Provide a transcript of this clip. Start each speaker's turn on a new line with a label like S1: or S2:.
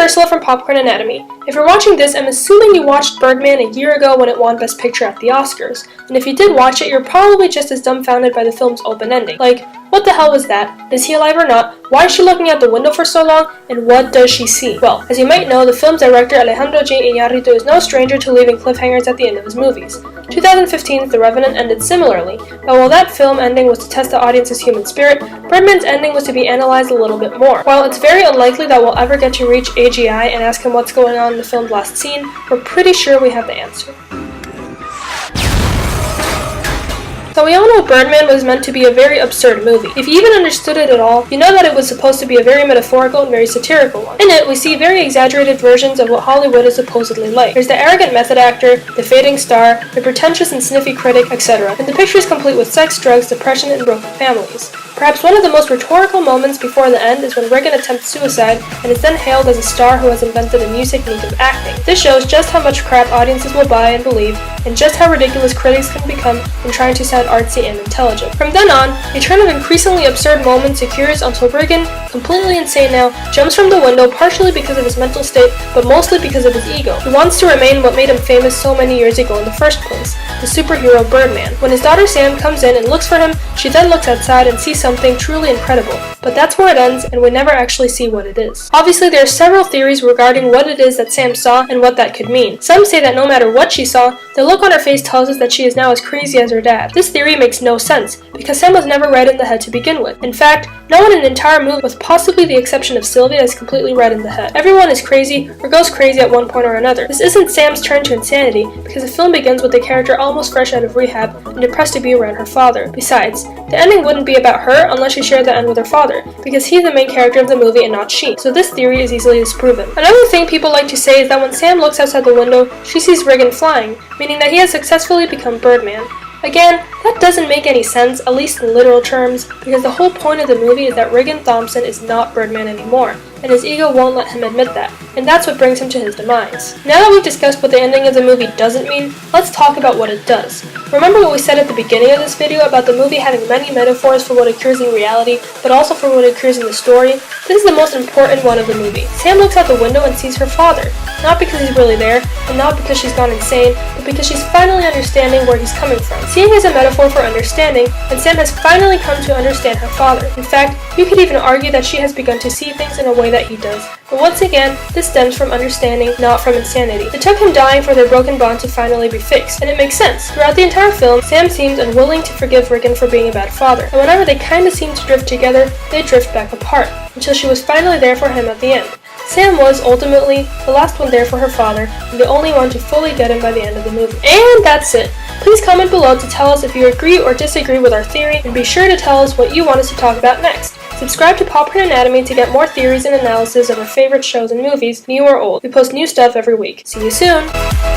S1: Ursula from Popcorn Anatomy. If you're watching this, I'm assuming you watched Birdman a year ago when it won Best Picture at the Oscars, and if you did watch it, you're probably just as dumbfounded by the film's open ending. Like, what the hell was that? Is he alive or not? Why is she looking out the window for so long? And what does she see? Well, as you might know, the film's director Alejandro G. Iñárritu is no stranger to leaving cliffhangers at the end of his movies. 2015's The Revenant ended similarly, but while that film ending was to test the audience's human spirit, Birdman's ending was to be analyzed a little bit more. While it's very unlikely that we'll ever get to reach AGI and ask him what's going on in the film's last scene, we're pretty sure we have the answer. So we all know Birdman was meant to be a very absurd movie. If you even understood it at all, you know that it was supposed to be a very metaphorical and very satirical one. In it, we see very exaggerated versions of what Hollywood is supposedly like. There's the arrogant method actor, the fading star, the pretentious and sniffy critic, etc. And the picture is complete with sex, drugs, depression, and broken families. Perhaps one of the most rhetorical moments before the end is when Regan attempts suicide and is then hailed as a star who has invented a new technique of acting. This shows just how much crap audiences will buy and believe, and just how ridiculous critics can become when trying to sound artsy and intelligent. From then on, a trend of increasingly absurd moments occurs until Regan, completely insane now, jumps from the window partially because of his mental state, but mostly because of his ego. He wants to remain what made him famous so many years ago in the first place, the superhero Birdman. When his daughter Sam comes in and looks for him, she then looks outside and sees something truly incredible, but that's where it ends and we never actually see what it is. Obviously, there are several theories regarding what it is that Sam saw and what that could mean. Some say that no matter what she saw, the look on her face tells us that she is now as crazy as her dad. This theory makes no sense, because Sam was never red in the head to begin with. In fact, no one in the entire movie, with possibly the exception of Sylvia, is completely red in the head. Everyone is crazy, or goes crazy at one point or another. This isn't Sam's turn to insanity, because the film begins with the character almost fresh out of rehab and depressed to be around her father. Besides, the ending wouldn't be about her unless she shared the end with her father, because he's the main character of the movie and not she, so this theory is easily disproven. Another thing people like to say is that when Sam looks outside the window, she sees Regan flying, meaning that he has successfully become Birdman. Again, that doesn't make any sense, at least in literal terms, because the whole point of the movie is that Regan Thompson is not Birdman anymore, and his ego won't let him admit that, and that's what brings him to his demise. Now that we've discussed what the ending of the movie doesn't mean, let's talk about what it does. Remember what we said at the beginning of this video about the movie having many metaphors for what occurs in reality, but also for what occurs in the story? This is the most important one of the movie. Sam looks out the window and sees her father, not because he's really there, and not because she's gone insane, but because she's finally understanding where he's coming from. Seeing is a metaphor for understanding, and Sam has finally come to understand her father. In fact, you could even argue that she has begun to see things in a way that he does. But once again, this stems from understanding, not from insanity. It took him dying for their broken bond to finally be fixed, and it makes sense. Throughout the entire film, Sam seems unwilling to forgive Regan for being a bad father, and whenever they kinda seem to drift together, they drift back apart, until she was finally there for him at the end. Sam was, ultimately, the last one there for her father, and the only one to fully get him by the end of the movie. And that's it! Please comment below to tell us if you agree or disagree with our theory, and be sure to tell us what you want us to talk about next. Subscribe to Popcorn Anatomy to get more theories and analysis of our favorite shows and movies, new or old. We post new stuff every week. See you soon!